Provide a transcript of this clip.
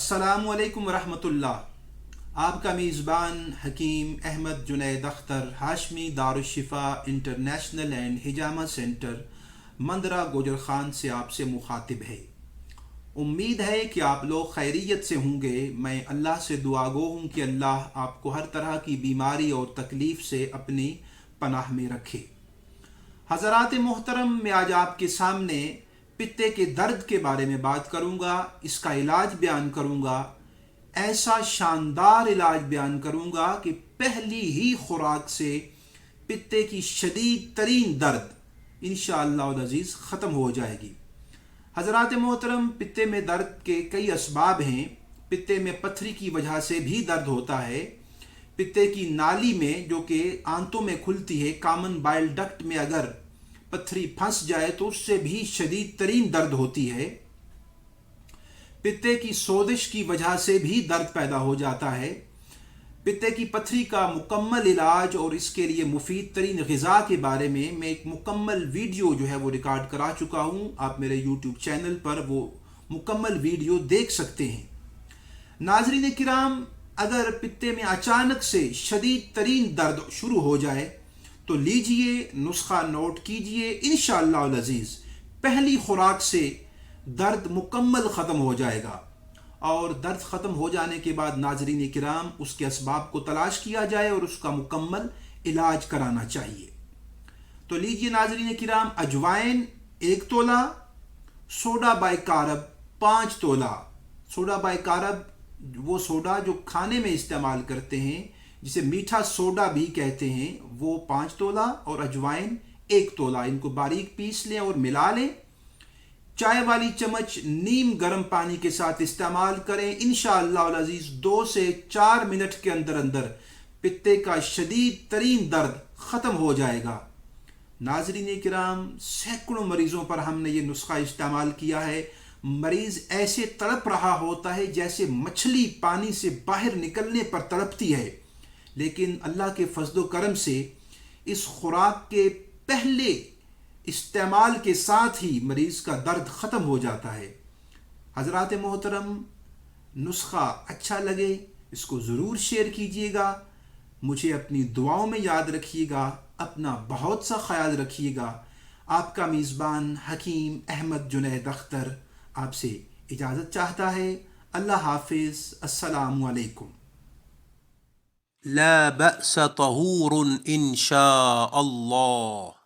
السلام علیکم ورحمۃ اللہ۔ آپ کا میزبان حکیم احمد جنید اختر ہاشمی دارالشفا انٹرنیشنل اینڈ ہجامہ سینٹر مندرہ گوجر خان سے آپ سے مخاطب ہے۔ امید ہے کہ آپ لوگ خیریت سے ہوں گے۔ میں اللہ سے دعا گو ہوں کہ اللہ آپ کو ہر طرح کی بیماری اور تکلیف سے اپنی پناہ میں رکھے۔ حضرات محترم، میں آج آپ کے سامنے پتے کے درد کے بارے میں بات کروں گا، اس کا علاج بیان کروں گا۔ ایسا شاندار علاج بیان کروں گا کہ پہلی ہی خوراک سے پتے کی شدید ترین درد انشاءاللہ العزیز ختم ہو جائے گی۔ حضرات محترم، پتے میں درد کے کئی اسباب ہیں۔ پتے میں پتھری کی وجہ سے بھی درد ہوتا ہے۔ پتے کی نالی میں جو کہ آنتوں میں کھلتی ہے، کامن بائل ڈکٹ میں اگر پتھری پھنس جائے تو اس سے بھی شدید ترین درد ہوتی ہے۔ پتے کی سوزش کی وجہ سے بھی درد پیدا ہو جاتا ہے۔ پتے کی پتھری کا مکمل علاج اور اس کے لیے مفید ترین غذا کے بارے میں ایک مکمل ویڈیو جو ہے وہ ریکارڈ کرا چکا ہوں۔ آپ میرے یوٹیوب چینل پر وہ مکمل ویڈیو دیکھ سکتے ہیں۔ ناظرین کرام، اگر پتے میں اچانک سے شدید ترین درد شروع ہو جائے تو لیجئے نسخہ نوٹ کیجئے، انشاءاللہ العزیز پہلی خوراک سے درد مکمل ختم ہو جائے گا۔ اور درد ختم ہو جانے کے بعد ناظرین کرام اس کے اسباب کو تلاش کیا جائے اور اس کا مکمل علاج کرانا چاہیے۔ تو لیجئے ناظرین کرام، اجوائن 1 تولہ، سوڈا بائی کارب 5 تولہ۔ سوڈا بائی کارب وہ سوڈا جو کھانے میں استعمال کرتے ہیں، جسے میٹھا سوڈا بھی کہتے ہیں، وہ 5 تولہ، اور اجوائن 1 تولہ۔ ان کو باریک پیس لیں اور ملا لیں۔ چائے والی چمچ نیم گرم پانی کے ساتھ استعمال کریں۔ انشاءاللہ العزیز 2 سے 4 منٹ کے اندر اندر پتے کا شدید ترین درد ختم ہو جائے گا۔ ناظرین کرام، سینکڑوں مریضوں پر ہم نے یہ نسخہ استعمال کیا ہے۔ مریض ایسے تڑپ رہا ہوتا ہے جیسے مچھلی پانی سے باہر نکلنے پر تڑپتی ہے، لیکن اللہ کے فضل و کرم سے اس خوراک کے پہلے استعمال کے ساتھ ہی مریض کا درد ختم ہو جاتا ہے۔ حضرات محترم، نسخہ اچھا لگے اس کو ضرور شیئر کیجیے گا۔ مجھے اپنی دعاؤں میں یاد رکھیے گا۔ اپنا بہت سا خیال رکھیے گا۔ آپ کا میزبان حکیم احمد جنید اختر آپ سے اجازت چاہتا ہے۔ اللہ حافظ۔ السلام علیکم۔ لا بأس طهور إن شاء الله.